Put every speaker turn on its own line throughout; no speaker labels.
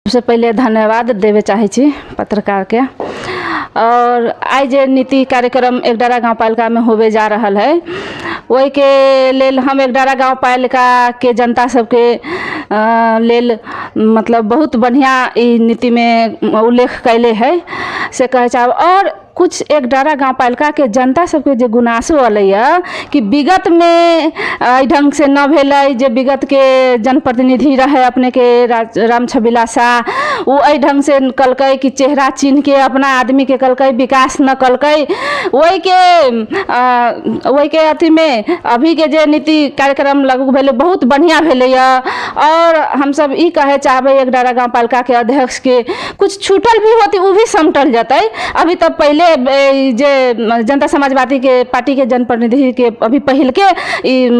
सबसे पहले धन्यवाद देवे चाहे छी पत्रकार के। और आई जे नीति कार्यक्रम एकडारा गाँव पालिका में होवे जा रहा है, वही के लेल हम एकडारा गाँव पालिका के जनता सबके लेल मतलब बहुत बढ़िया ई नीति में उल्लेख कैले है से कहे चाहब। और कुछ एकडारा गाँव पालिका के जनता सबके जे गुनासो अलै कि विगत में ढंग से न भेलै, जे विगत के जनप्रतिनिधि रहे अपने के राम छबिला शाह, वो ढंग से कलकै कि चेहरा चिन्ह के अपना आदमी के कलकै, विकास न कलकै। वही के अथी में अभी के जे नीति कार्यक्रम लागू भेलै बहुत बढ़िया भेलै। और हम सब ई कहे चाहबै एकडारा गाँव पालिका के अध्यक्ष के कुछ छूटल भी होती वो भी समटल जतै। अभी तो पहले जे जनता समाजवादी के पार्टी के जनप्रतिनिधि के अभी पहल के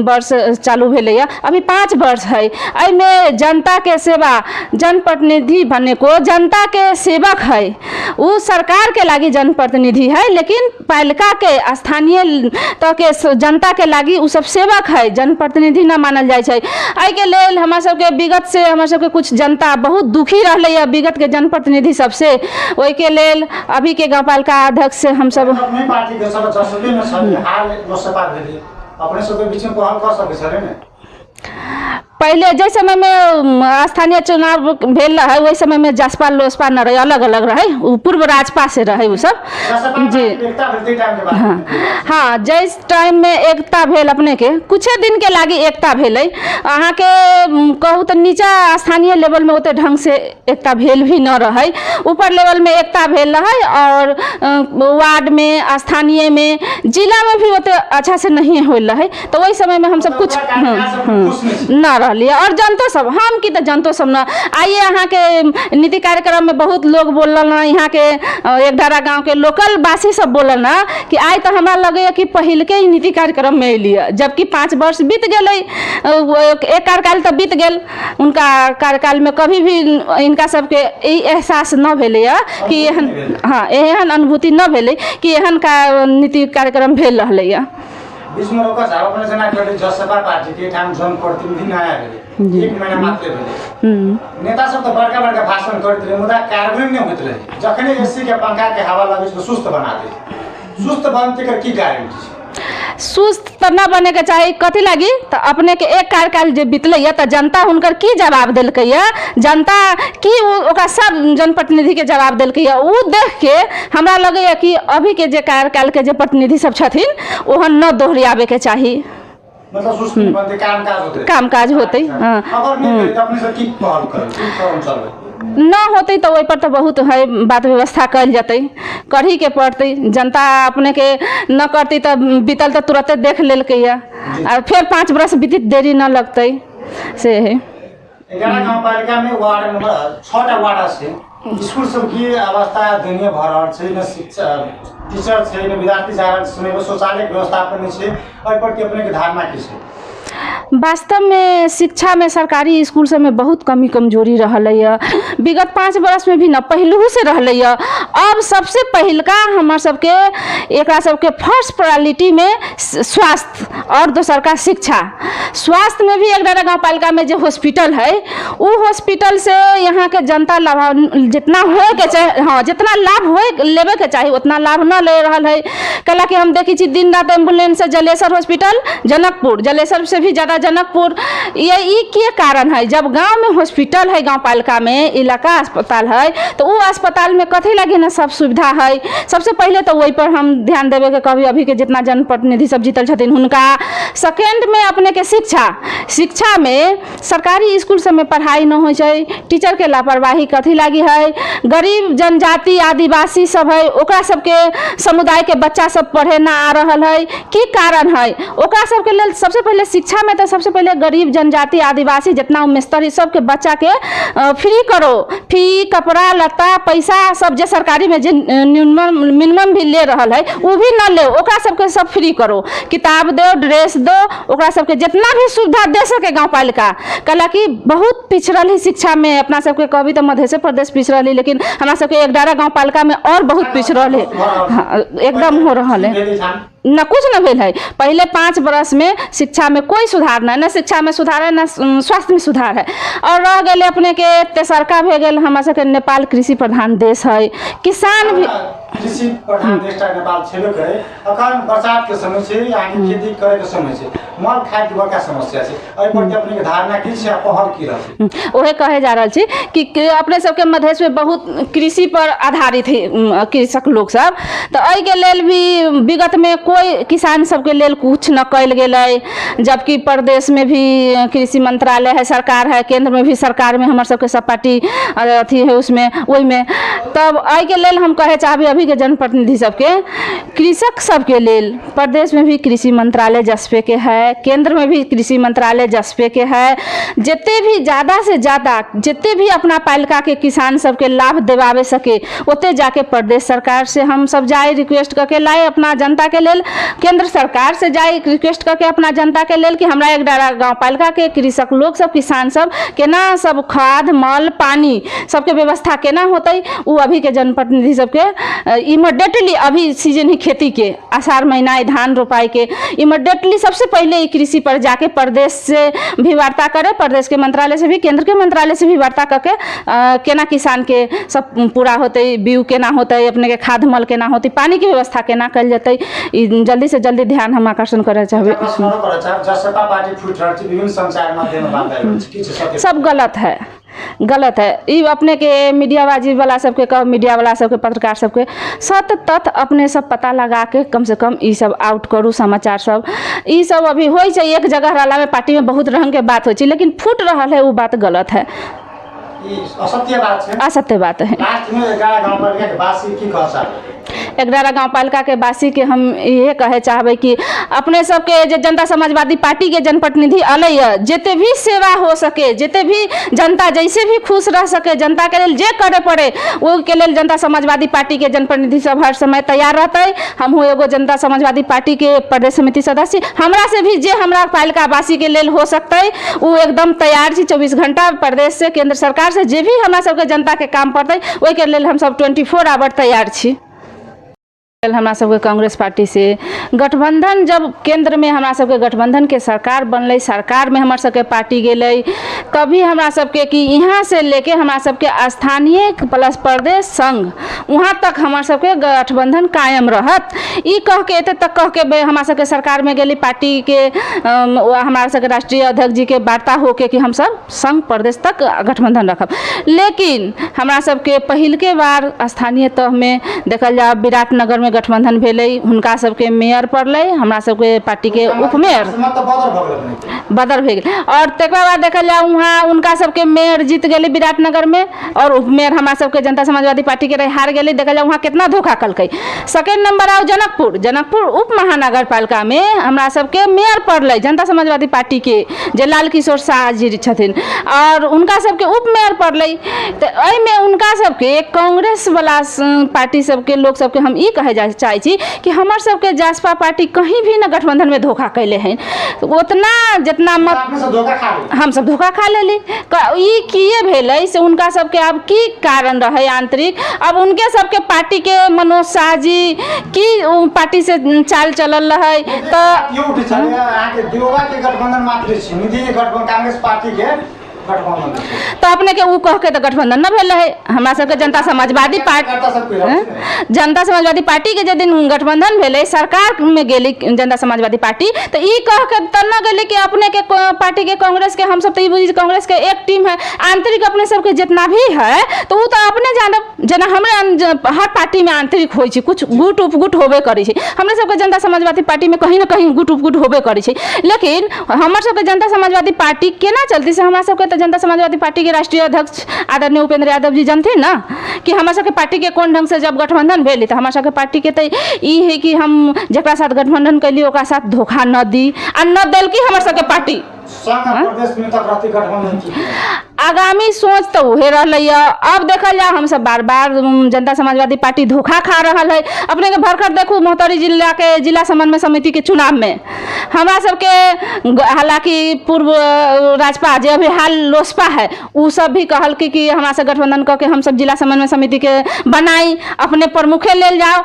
वर्ष चालू भेलै, अभी 5 वर्ष है। में जनता के सेवा, जनप्रतिनिधि बने को जनता के सेवक है, वो सरकार के लागी जनप्रतिनिधि है, लेकिन पालिका के स्थानीय तक के जनता के लागी उ सब सेवक है, जनप्रतिनिधि न मानल जाय छै। आई के लेल हमरा सबके विगत से हमरा सबके कुछ जनता बहुत दुखी रहलै है विगत के जनप्रतिनिधि सबसे। वही के लेल अभी के गाँव पालिका अध्यक्ष से हम सब
अपने पार्टी के सब जसले में सब हाल लोकसभा भेलै, अपने सब के बीच में पहल कर सकै छै ने।
पहले जै समय में स्थानीय चुनाव भेल है, वही समय में जसपा लोसपा न रहे, अलग अलग रहे, पूर्व राजपा से रहे वो सब जी। हाँ जिस टाइम में एकता भेल अपने के कुछ दिन के लागी एकता भेल, अहाँ के कहू तो नीचा स्थानीय लेवल में उतने ढंग से एकता भेल भी न रहे, ऊपर लेवल में एकता भेल रहे। और वार्ड में, स्थानीय में, जिला में भी उतने अच्छा से नहीं होल रहे। तो वही समय में हम सब कुछ न रही। और जनतो सब हम की तो जनतो सब न आइए अहाँ के नीति कार्यक्रम में बहुत लोग बोलल ना, यहाँ के एकडारा गाँव के लोकल वासी सब बोलल ना कि आई तो हमरा लगे कि पहल के नीति कार्यक्रम में अलिए, जबकि 5 वर्ष बीत गए, एक कार्यकाल तो बीत गए, उनका कार्यकाल में कभी भी इनका सबके ई एहसास न भेलै कि एहन, हाँ एहन अनुभूति न भेलै कि एहन का नीति कार्यक्रम भेल रहलै।
बीच में रोका छ अपने जना के जसपा पार्टी के ठाम जन प्रतिनिधि नया भेले, 1 महीना मात्र भेले। नेता सब तो बड़का बड़का भाषण करते रहे, मुदा कार्यान्वयन नहीं होत रहे। जखने एससी के पंखा के हवा लगे तो सुस्त बना दे। सुस्त बनते कर की गारंटी छै?
सुस्त तो न बने के चाहिए, कथी लगी तो अपने के एक कार्यकाल जो बीतलै तो जनता हुनकर की जवाब दिलकै, जनता की ओकरा सब जनप्रतिनिधि के जवाब दिलकै। उ देख के हमरा लगे कि अभी के जे कार्यकाल के जे प्रतिनिधि सब छथिन ओहन न दोहरावे के चाहिए।
मतलब सुस्त नहीं बनते,
काम काज होते।
हां अगर नहीं तो अपने सब की पहल करें
न होते तो वही पर तो बहुत है बात व्यवस्था कल जाते, करही के पड़ते। जनता अपने के न करती तो बीतल तो तुरंत देख लेलकै और फिर 5 वर्ष बीतित देरी न लगते से है।
एकरा गाँव पालिका में वार्ड नंबर 6टा वार्ड से स्कूल सब की अवस्था दयनीय भ रहल छै, न शिक्षा टीचर छै, न विद्यार्थी जा रहल सुने शौचालय व्यवस्थापन छै, ओइ पर अपने के धारणा की छै?
वास्तव में शिक्षा में सरकारी स्कूल सब में बहुत कमी कमजोरी रहलै। विगत 5 वर्ष में भी न पहलू से रहलै। अब सबसे पहिलका हमार सबके एकरा सबके फर्स्ट प्रायोरिटी में स्वास्थ्य और दूसर का शिक्षा। स्वास्थ्य में भी एकडारा गाँव पालिका में जो हॉस्पिटल है, वो हॉस्पिटल से यहाँ के जनता लाभ जितना हो के चाहे, हाँ जितना लाभ हो लेवे के चाहिए उतना लाभ न ले रहा है। कल कि हम देखी छी दिन रात एम्बुलेंस से जलेसर हॉस्पिटल, जनकपुर, जलेसर से भी ज़्यादा जनकपुर। ये के कारण है, जब गांव में हॉस्पिटल है, गांव पालिका में इलाका अस्पताल है, तो वो अस्पताल में कथी लगे ना सब सुविधा है। सबसे पहले तो वही पर हम ध्यान देवे के कभी अभी के जितना जनप्रतिनिधि सब जीतल छथिन हुनका। सेकेंड में अपने के शिक्षा में सरकारी स्कूल सब में पढ़ाई न हो छै, टीचर के लापरवाही कथी लगी है। गरीब जनजाति आदिवासी सब है, ओकरा सबके समुदाय के बच्चा सब पढ़े ना आ रहा है, की कारण है? ओकरा सबके लेल सबसे पहले शिक्षा में तो सबसे पहले गरीब जनजाति आदिवासी जितना उम्र स्तरीय सबके बच्चा के फ्री करो, फी कपड़ा लत्ता पैसा सब जे सरकारी में जे मिनिमम भी ले रहा है वो भी न ले, ओकरा सबके सब फ्री करो, किताब दो, ड्रेस दो, ओकरा सबके जितना भी सुविधा दे सके गाँव पालिका। कला कि बहुत पिछड़ल ही शिक्षा में अपना सबके, कभी तो मध्य प्रदेश पिछड़ल ही, लेकिन हमारा सबके एकडारा गाँव पालिका में और बहुत पिछड़ल है, एकदम हो रहा है। न कुछ न भेल है। पहले 5 बरस में शिक्षा में कोई सुधार नहीं, न शिक्षा में सुधार है न स्वास्थ्य में सुधार है। और रह गए अपने के तेसरका भे गेल हमारा सबके नेपाल कृषि प्रधान देश है, किसान भी
कृषि प्रधान देश नेपाल छेबे करे। अखन बरसात के समय से यानी खेती करे के समय से मल खाद के बड़का समस्या है। एहि पर अपने के धारणा की छै, पहल की रहै?
ओहे कहे जा रहा छी कि अपने सबके मधेश में बहुत कृषि पर आधारित है कृषक लोग सब, तो एहि के लेल भी विगत में कोई किसान सबके लेल कुछ न कल गेलै। जबकि प्रदेश में भी कृषि मंत्रालय है, सरकार है, केंद्र में भी सरकार में हमारे सबके सब पार्टी अथी है उसमें वही में। तब एहि के लेल हम कहे चाहबे अभी के जनप्रतिनिधि सबके, कृषक सबके लेल प्रदेश में भी कृषि मंत्रालय जसपे के है, केंद्र में भी कृषि मंत्रालय जसपे के है। जितने भी ज़्यादा से ज़्यादा जितने भी अपना पालिका के किसान सबके लाभ दिवावे सके उतने जाके प्रदेश सरकार से हम सब जाए रिक्वेस्ट करके लाए अपना जनता के लेल, केंद्र सरकार से जाए रिक्वेस्ट करके अपना जनता के लेल कि हमरा एकडारा गाँव पालिका के कृषक लोग सब किसान सब केना सब खाद मल पानी सबके व्यवस्था केना होते, वो अभी के जनप्रतिनिधि सबके इमीडिएटली अभी सीजन ही खेती के आषाढ़ महीना धान रोपाई के इमीडिएटली सबसे पहले कृषि पर जाके प्रदेश से भी वार्ता करे, प्रदेश के मंत्रालय से भी केंद्र के मंत्रालय से भी वार्ता करके केना किसान के सब पूरा होते, बीउ केना होते, अपने के खाद मल केना होते, पानी की व्यवस्था केना कल जाते, जल्दी से जल्दी ध्यान हम आकर्षण करे चाहबे। सब गलत है, गलत है। ये अपने के मीडियाबाजी वाला सबके कहो, मीडिया वाला सबके पत्रकार सबके सत तथ अपने सब पता लगा के कम से कम ये सब आउट करू समाचार सब। ये सब अभी हो एक जगह रहला में पार्टी में बहुत रंग के बात हो, लेकिन फूट रहा है वो बात गलत है,
असत्य बात है,
असत्य बात है।
लास्ट में 11 गांव पालिका के वासी की कह सकते
11 गाँव पालिका के वासी के हम ये कहे चाहबे कि अपने सबके जे जनता समाजवादी पार्टी के जनप्रतिनिधि अलै जिते भी सेवा हो सके, जिते भी जनता जैसे भी खुश रह सके, जनता के लेल जे करे पड़े वो के लेल जनता समाजवादी पार्टी के जनप्रतिनिधि सब हर समय तैयार रहते। हम एगो जनता समाजवादी पार्टी के प्रदेश समिति सदस्य, हमरा से भी जे हमरा पालिका वासी के लेल हो सकते वो एकदम तैयार छी। 24 घंटा प्रदेश से केंद्र सरकार से जे भी हमरा सबके जनता के काम पड़ते वही के लेल हम सब 24 आवर तैयार छी। हमरा सबके कांग्रेस पार्टी से गठबंधन जब केंद्र में हमरा सबके गठबंधन के सरकार बनले, सरकार में हमार सबके पार्टी गेलै, तभी हमरा सबके कि यहाँ से लेके हमरा सबके स्थानीय प्लस प्रदेश संघ वहाँ तक हमार सबके गठबंधन कायम रहत। ई कह के एते तक कह के हमरा सबके सरकार में गेली पार्टी के हमारे सबके राष्ट्रीय अध्यक्ष जी के वार्ता होके कि हम सब संघ प्रदेश तक गठबंधन रखब। लेकिन हमरा सबके पहिल के बार स्थानीय तह में देखल जा विराटनगर में गठबंधन भेलै, हुनका सबके मेयर पड़लै, हमरा सबके पार्टी के उपमेयर बदल भे गेल। और तकर बाद देखल जाए वहाँ उनका सबके मेयर जीत गेलै विराटनगर में और उपमेयर हमरा सबके जनता समाजवादी पार्टी के हार गेलै। देखल जाए वहाँ कितना धोखा कलकै। सेकेंड नंबर आओ जनकपुर उप महानगर पालिका में हमरा सबके मेयर पड़लै जनता समाजवादी पार्टी के जे लाल किशोर शाह जी छथिन और उनका सबके उप मेयर पड़लै। तो एहिमे उनका सबके कांग्रेस वाला पार्टी सबके लोग सबके हम ई कहे चाहे छी कि हमार सबके जासपा पार्टी कहीं भी न गठबंधन में धोखा कैले हैं, उतना जितना मत हम सब धोखा खा लेली। ई किए भेलै से उनका सबके अब की कारण रहे आंतरिक, अब उनके सबके पार्टी के मनोज शाह जी की पार्टी से चाल चलल रहे तो अपने के ऊ कह के तो गठबंधन न भेल रहे। हमरा सबके जनता समाजवादी पार्टी के जे दिन गठबंधन भेले सरकार में गेली जनता समाजवादी पार्टी तो ई कह के त न गेली कि अपने के पार्टी के कांग्रेस के हम सब तो ई बुझी कांग्रेस के एक टीम है, आंतरिक अपने सबके जितना भी है तो वो तो अपने जानब जना हमरे हर पार्टी में आंतरिक होइ छै, कुछ गुट उपगुट होबे करै छै। हमरे सबके जनता समाजवादी पार्टी में कहीं न कहीं गुट उपगुट होबे करै छै। लेकिन हमर सबके जनता समाजवादी पार्टी केना चलती से हमरा सबके जनता समाजवादी पार्टी के राष्ट्रीय अध्यक्ष आदरणीय उपेंद्र यादव जी जानते ना कि हमारा सबके पार्टी के कौन ढंग से जब गठबंधन भेली तो हमारा सबके पार्टी के तो ई है कि हम जकरा साथ गठबंधन कैली ओकरा साथ धोखा न दी आ न देल कि हमारा सबके पार्टी आगामी सोच तो उहे रहलै है। अब देखल जाए हम सब बार बार जनता समाजवादी पार्टी धोखा खा रहल है। अपने के भरकर देखू मोहतरी जिला के जिला समन्वय समिति के चुनाव में हमरा सबके, हालांकि पूर्व राजपा जे अभी हाल लोसपा है, उ सब भी कहल कि हमरा से गठबंधन करके हम सब जिला समन्वय समिति के बनाई, अपने प्रमुखे ले जाओ,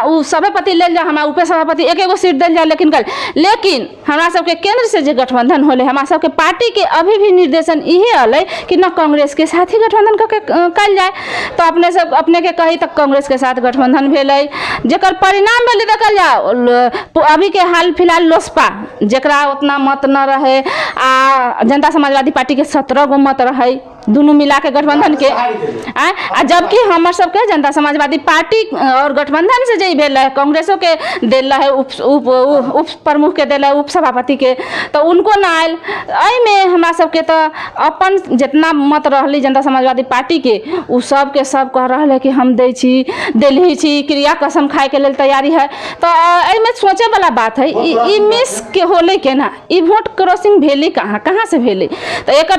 उ सभापति ले जाओ, हमारा उप सभापति एक एगो सीट दे जाओ। लेकिन हमरा सबके केंद्र से जो गठबंधन होले, हमरा सबके पार्टी के अभी भी निर्देशन इहे अलै कि न कांग्रेस के साथ ही गठबंधन करके कल जाए। तो अपने के कही तक कांग्रेस के साथ गठबंधन भेलै, जेकर परिणाम भेलै देखल जाओ अभी के हाल फिलहाल लोसपा जेकरा उतना मत न रहे आ जनता समाजवादी पार्टी के 17 गो मत रहे, दोनों मिला के गठबंधन के जबकि हमर सबके जनता समाजवादी पार्टी और गठबंधन से जे भेल है, कांग्रेसों के दिल है, उप प्रमुख के दिल है, उप सभापति के, तो उनको ना आयल। में हमरा सबके तो अपन जितना मत रहली जनता समाजवादी पार्टी के, उ सब के सब कह रहा है कि हम दिल्ली छी, क्रिया कसम खाए के लेल तैयारी है। तो में सोचे वाला बात है, ई मिस के होले के ना, ई वोट क्रॉसिंग भेली कहाँ से भेली। तो एक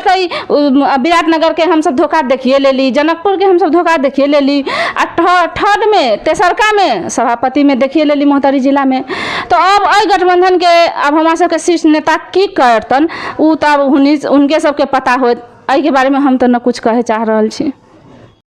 विराटनगर के हम सब धोखा देखिए लेली, जनकपुर के हम सब धोखा देखिए लेली, थर्ड में तेसरका में सभापति में देखिए लेली मोहतरी जिला में। तो अब अ गठबंधन के अब हमारा सबके शीर्ष नेता की करतन उ तब उनके सबके पता होत। एहि के बारे में हम तो न कुछ कहे चाह रहल छी।